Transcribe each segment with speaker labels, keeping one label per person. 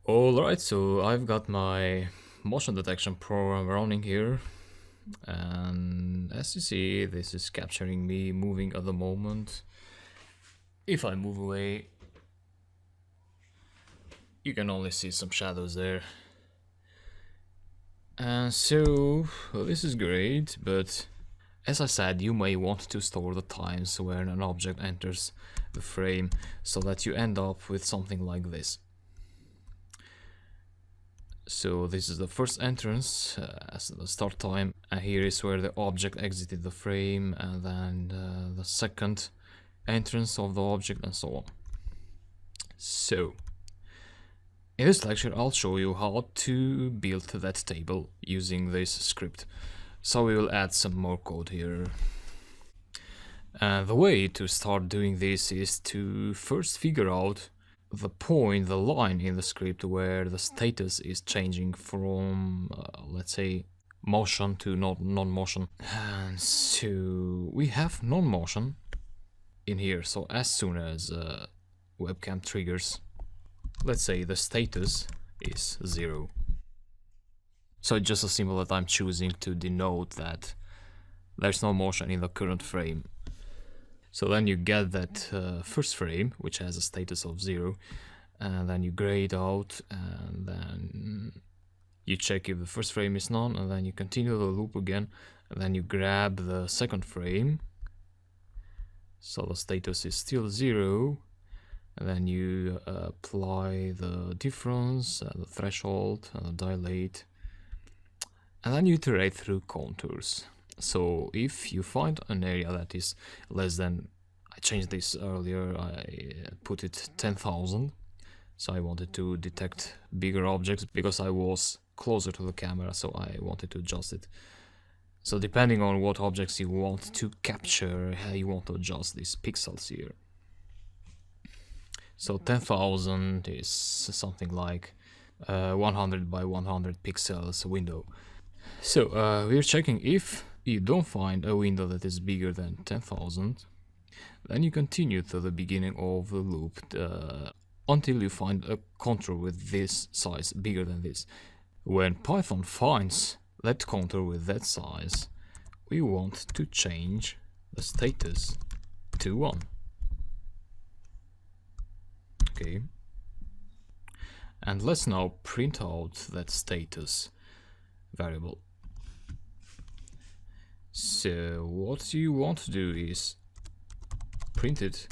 Speaker 1: Alright, so I've got my motion detection program running here, and as you see, this is capturing me moving at the moment. If I move away, you can only see some shadows there. And so, well, this is great, but as I said, you may want to store the times when an object enters the frame so that you end up with something like this. So this is the first entrance as the start time, and here is where the object exited the frame, and then the second entrance of the object, and so on. So in this lecture I'll show you how to build that table using this script. So we will add some more code here. The way to start doing this is to first figure out the line in the script where the status is changing from, let's say, motion to non-motion. And so we have non-motion in here, so as soon as webcam triggers, let's say the status is 0. So it's just a symbol that I'm choosing to denote that there's no motion in the current frame. So then you get that first frame, which has a status of 0, and then you gray it out, and then you check if the first frame is none, and then you continue the loop again, and then you grab the second frame, so the status is still 0, and then you apply the difference, the threshold, dilate, and then you iterate through contours. So if you find an area that is less than, I changed this earlier, I put it 10,000, so I wanted to detect bigger objects because I was closer to the camera, so I wanted to adjust it. So depending on what objects you want to capture, you want to adjust these pixels here. So 10,000 is something like 100 by 100 pixels window. So we're checking if you don't find a window that is bigger than 10,000, then you continue to the beginning of the loop until you find a contour with this size bigger than this. When Python finds that contour with that size, we want to change the status to 1. Okay. And let's now print out that status variable. So what you want to do is print it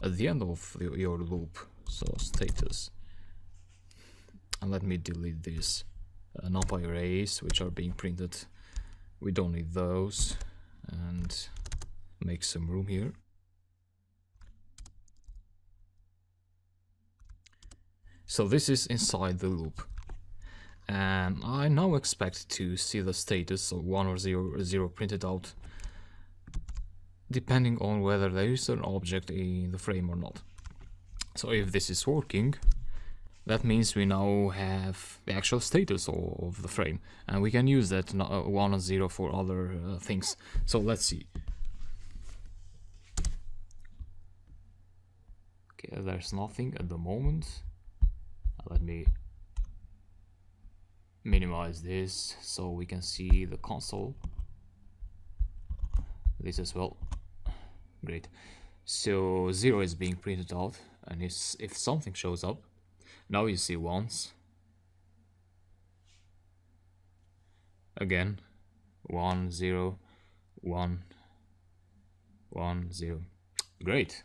Speaker 1: at the end of your loop, so status. And let me delete these numpy arrays which are being printed. We don't need those, and make some room here. So this is inside the loop. And I now expect to see the status of 1 or 0 printed out, depending on whether there is an object in the frame or not. So if this is working, that means we now have the actual status of the frame, and we can use that 1 and 0 for other things. So let's see. Okay, there's nothing at the moment. Let me minimize this so we can see the console. This as well. Great. So 0 is being printed out, and if something shows up, now you see ones. Again, 1 0 1 1 0. Great.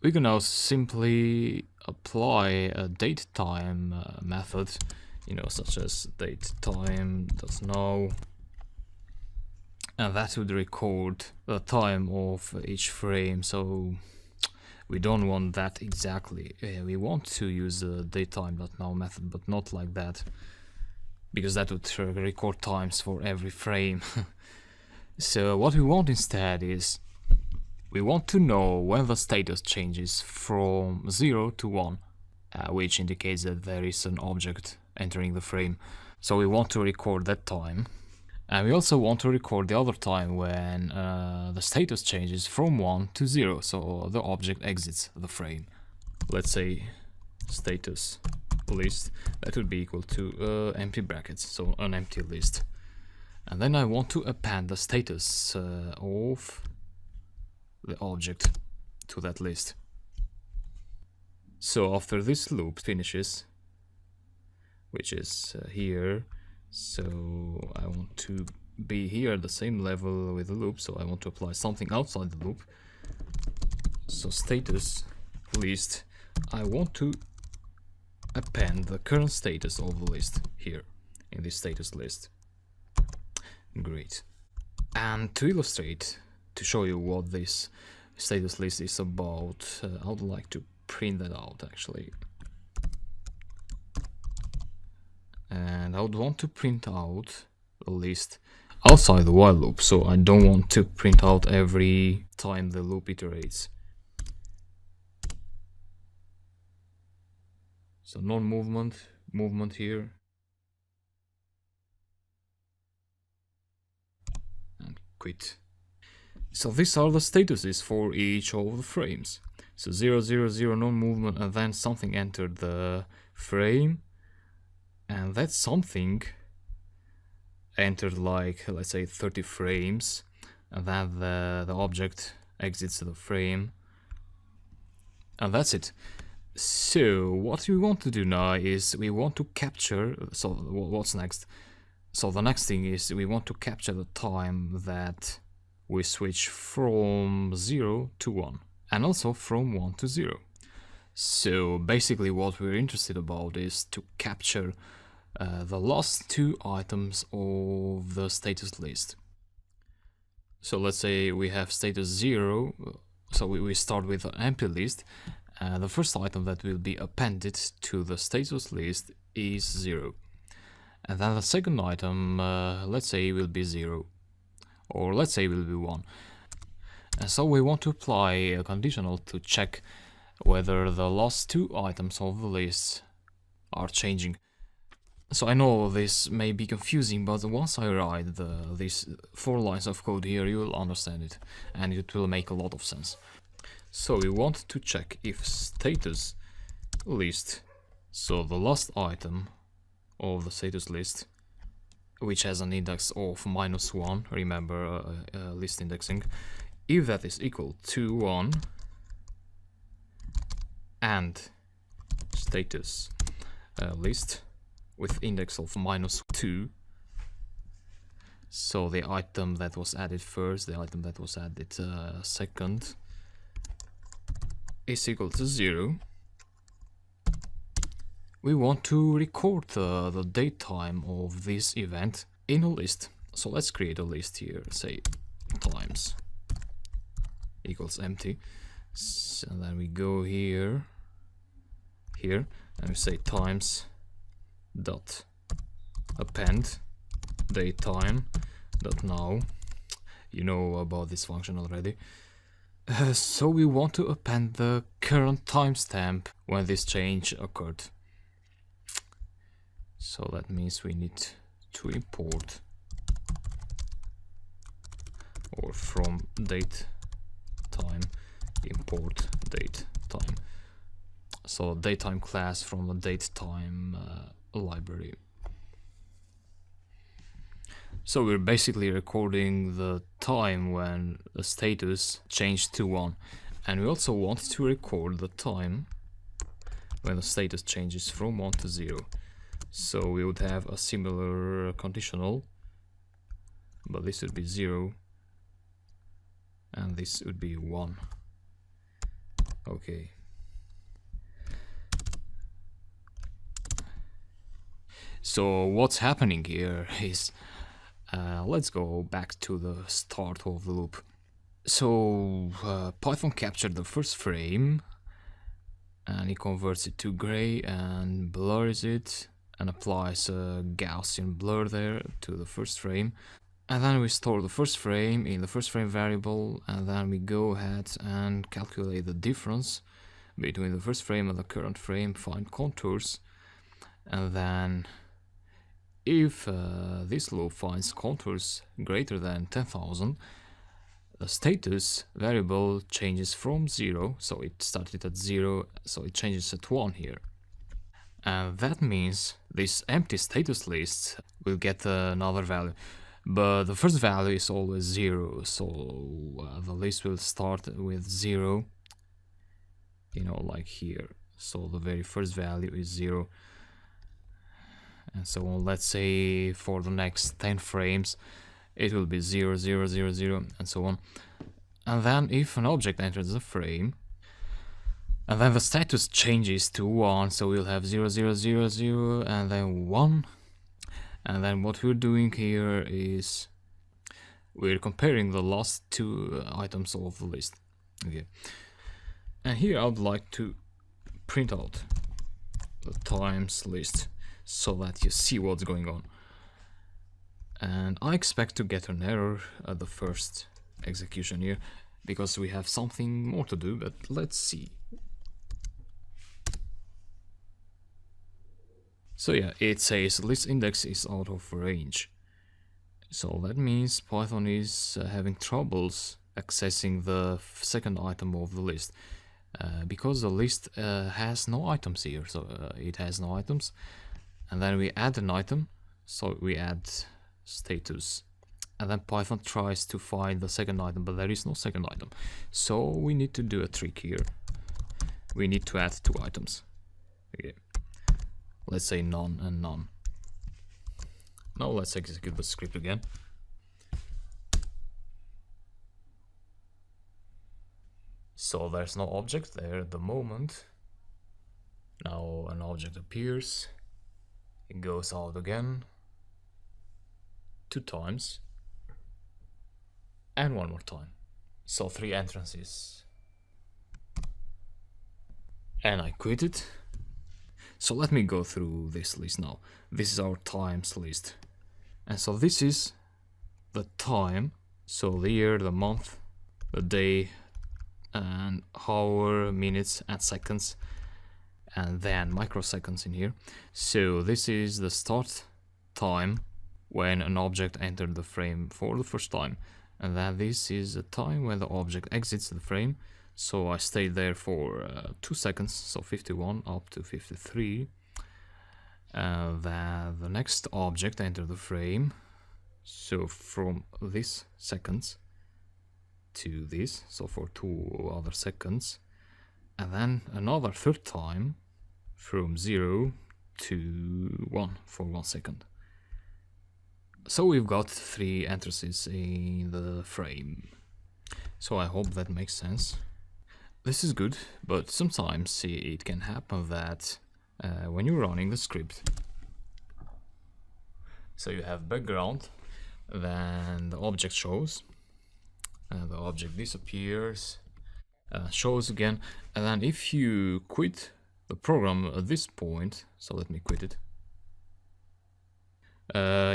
Speaker 1: We can now simply apply a datetime method, such as datetime.now, and that would record the time of each frame. So we don't want that exactly. We want to use the datetime.now method, but not like that, because that would record times for every frame. So what we want instead is, we want to know when the status changes from 0 to 1, which indicates that there is an object entering the frame. So we want to record that time. And we also want to record the other time when the status changes from 1 to 0, so the object exits the frame. Let's say status list, that would be equal to empty brackets, so an empty list. And then I want to append the status of the object to that list. So after this loop finishes, which is here, so I want to be here at the same level with the loop, so I want to apply something outside the loop. So status list, I want to append the current status of the list here in this status list. Great. And to illustrate, to show you what this status list is about, I would like to print that out actually. And I would want to print out the list outside the while loop, so I don't want to print out every time the loop iterates. So non-movement, movement here, and quit. So these are the statuses for each of the frames. So 0, 0, 0 non-movement, and then something entered the frame, and that something entered like, let's say, 30 frames, and then the object exits the frame, and that's it. So what we want to do now is we want to capture, so what's next? So the next thing is we want to capture the time that we switch from 0 to 1, and also from 1 to 0. So basically what we're interested about is to capture the last two items of the status list. So let's say we have status 0, so we start with an empty list. The first item that will be appended to the status list is 0. And then the second item, let's say, will be 0. Or let's say will be 1. And so we want to apply a conditional to check whether the last two items of the list are changing. So I know this may be confusing, but once I write these 4 lines of code here, you will understand it, and it will make a lot of sense. So we want to check if status list, so the last item of the status list, which has an index of -1, remember list indexing, if that is equal to 1, and status list with index of -2, so the item that was added first, the item that was added second, is equal to 0, we want to record the date time of this event in a list. So let's create a list here, say times equals empty. So then we go here, and we say times dot append datetime dot now. You know about this function already. So we want to append the current timestamp when this change occurred. So that means we need to import, or from date time import date time. So datetime class from the datetime library. So we're basically recording the time when the status changed to 1, and we also want to record the time when the status changes from 1 to 0. So we would have a similar conditional, but this would be 0 and this would be 1. Okay. So what's happening here is, let's go back to the start of the loop. So Python captured the first frame and it converts it to gray and blurs it and applies a Gaussian blur there to the first frame. And then we store the first frame in the first frame variable, and then we go ahead and calculate the difference between the first frame and the current frame, find contours, and then if this loop finds contours greater than 10,000, the status variable changes from 0, so it started at 0, so it changes at 1 here. And that means this empty status list will get another value. But the first value is always 0, so the list will start with 0, you know, like here. So the very first value is 0. And so on. Let's say for the next 10 frames, it will be 0, 0, 0, 0, and so on. And then if an object enters the frame, and then the status changes to 1, so we'll have 0, 0, 0, 0, and then 1. And then what we're doing here is we're comparing the last two items of the list. Okay. And here I would like to print out the times list so that you see what's going on. And I expect to get an error at the first execution here because we have something more to do, but let's see. So yeah, it says list index is out of range. So that means Python is having troubles accessing the second item of the list because the list has no items here. So it has no items, and then we add an item. So we add status, and then Python tries to find the second item, but there is no second item. So we need to do a trick here. We need to add two items. Okay. Let's say none and none. Now let's execute the script again. So there's no object there at the moment. Now an object appears. It goes out again 2 times and 1 more time. So 3 entrances. And I quit it. So let me go through this list now. This is our times list. And so this is the time. So the year, the month, the day, and hour, minutes, and seconds. And then microseconds in here. So this is the start time when an object entered the frame for the first time. And then this is the time when the object exits the frame. So I stayed there for 2 seconds, so 51 up to 53. Then the next object entered the frame, so from this seconds to this, so for 2 other seconds. And then another third time from 0 to 1 for 1 second. So we've got 3 entrances in the frame. So I hope that makes sense. This is good, but sometimes it can happen that when you're running the script, so you have background, then the object shows, the object disappears, shows again, and then if you quit the program at this point, so let me quit it,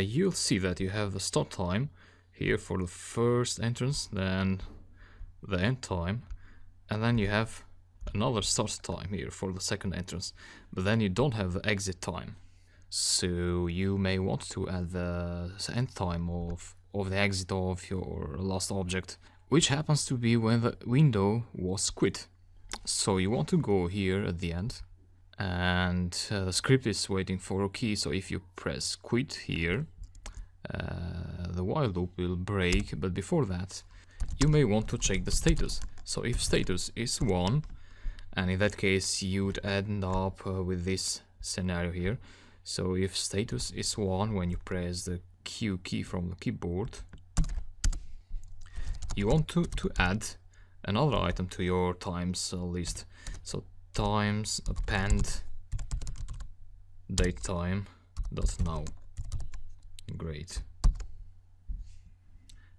Speaker 1: you'll see that you have the start time here for the first entrance, then the end time, and then you have another start time here for the second entrance, but then you don't have the exit time. So you may want to add the end time of the exit of your last object, which happens to be when the window was quit. So you want to go here at the end, and the script is waiting for a key. So if you press quit here, the while loop will break, but before that you may want to check the status. So if status is 1, and in that case you would end up with this scenario here. So if status is 1 when you press the Q key from the keyboard, you want to add another item to your times list. So times append datetime.now. Great.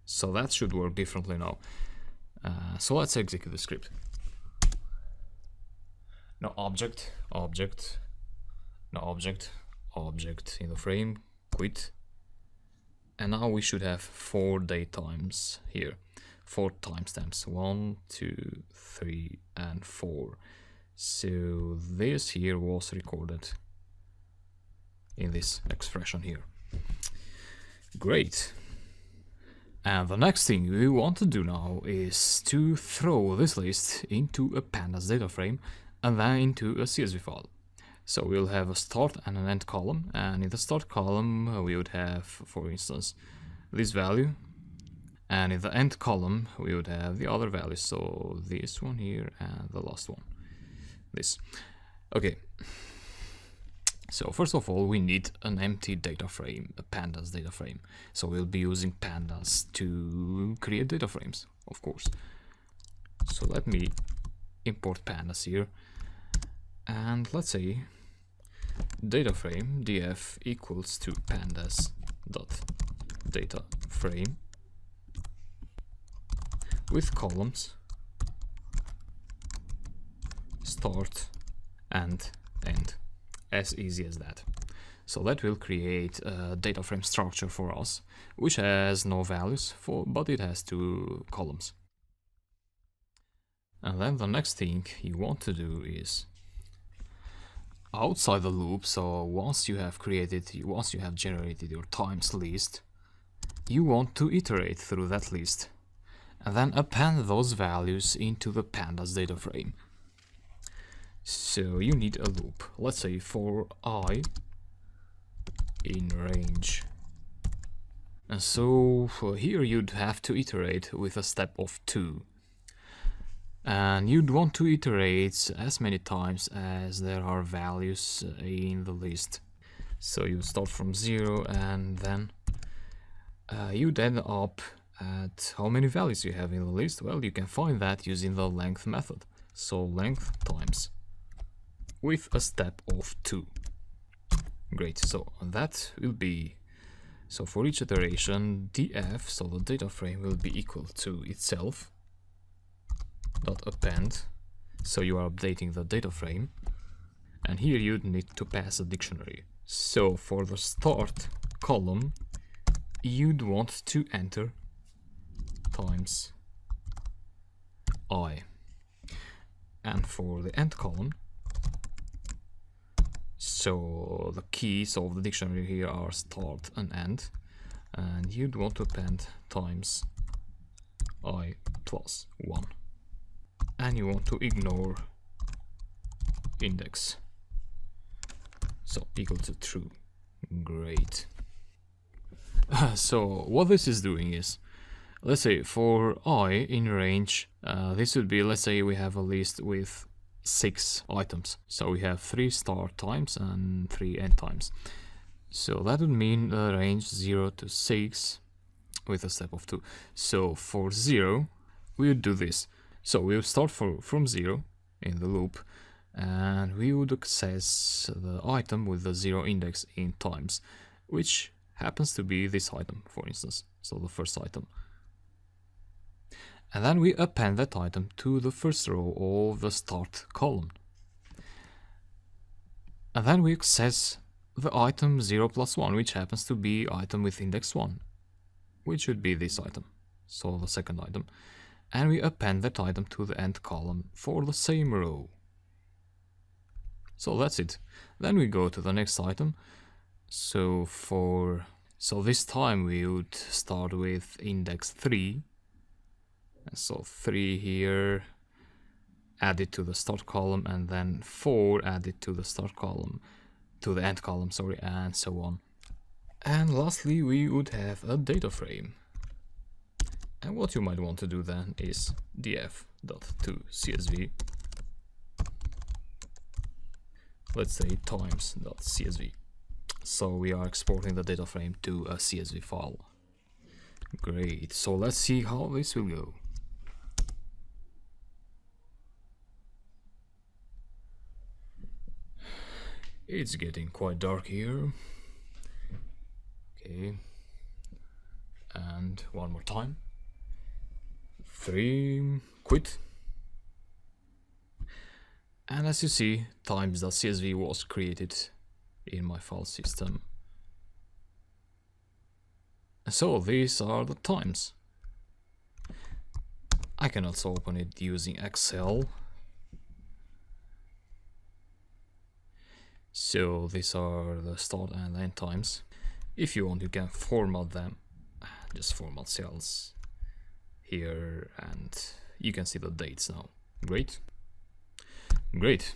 Speaker 1: So that should work differently now. So let's execute the script. Now object, object, now object, object in the frame, quit. And now we should have 4 datetimes here. 4 timestamps, 1, 2, 3, and 4. So this here was recorded in this expression here. Great. And the next thing we want to do now is to throw this list into a pandas data frame and then into a CSV file. So we'll have a start and an end column, and in the start column we would have, for instance, this value, and in the end column we would have the other values, so this one here and the last one, this. Okay, so first of all we need an empty data frame, a pandas data frame. So we'll be using pandas to create data frames, of course. So let me import pandas here, and let's say data frame df equals to pandas dot data frame with columns start and end. As easy as that. So that will create a data frame structure for us, which has no values but it has 2 columns. And then the next thing you want to do is outside the loop. So once you have generated your times list, you want to iterate through that list and then append those values into the pandas data frame. So you need a loop, let's say for I in range. And so here you'd have to iterate with a step of 2. And you'd want to iterate as many times as there are values in the list. So you start from 0 and then you'd end up at how many values you have in the list. Well, you can find that using the length method. So length times with a step of 2. Great, so that will be, so for each iteration df, so the data frame will be equal to itself dot append, so you are updating the data frame, and here you'd need to pass a dictionary. So for the start column you'd want to enter times I, and for the end column, so the keys of the dictionary here are start and end, and you'd want to append times I plus 1, and you want to ignore index, so equal to true. Great. So what this is doing is, let's say for I in range, this would be, let's say we have a list with 6 items, so we have 3 start times and 3 end times. So that would mean the range 0 to 6 with a step of 2. So for 0 we would do this. So we would start from 0 in the loop, and we would access the item with the 0 index in times, which happens to be this item, for instance, so the first item. And then we append that item to the first row of the start column. And then we access the item 0 plus 1, which happens to be item with index 1, which would be this item, so the second item. And we append that item to the end column for the same row. So that's it. Then we go to the next item. So this time we would start with index 3. So 3 here, added to the start column, and then 4 added to the start column, to the end column, sorry, and so on. And lastly, we would have a data frame. And what you might want to do then is df.toCSV, let's say times.csv. So we are exporting the data frame to a CSV file. Great, so let's see how this will go. It's getting quite dark here. Okay, and one more time. 3, quit. And as you see, times.csv was created in my file system. So these are the times. I can also open it using Excel. So these are the start and end times. If you want, you can format them. Just format cells here, and you can see the dates now. Great. Great.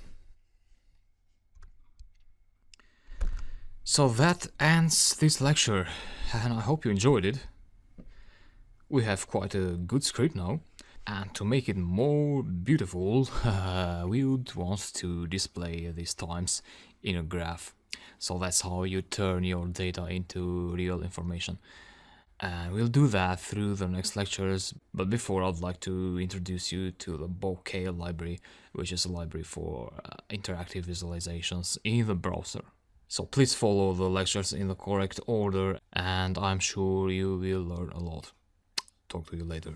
Speaker 1: So that ends this lecture, and I hope you enjoyed it. We have quite a good script now, and to make it more beautiful, we would want to display these times in a graph. So that's how you turn your data into real information. And we'll do that through the next lectures, but before I'd like to introduce you to the Bokeh library, which is a library for interactive visualizations in the browser. So please follow the lectures in the correct order, and I'm sure you will learn a lot. Talk to you later.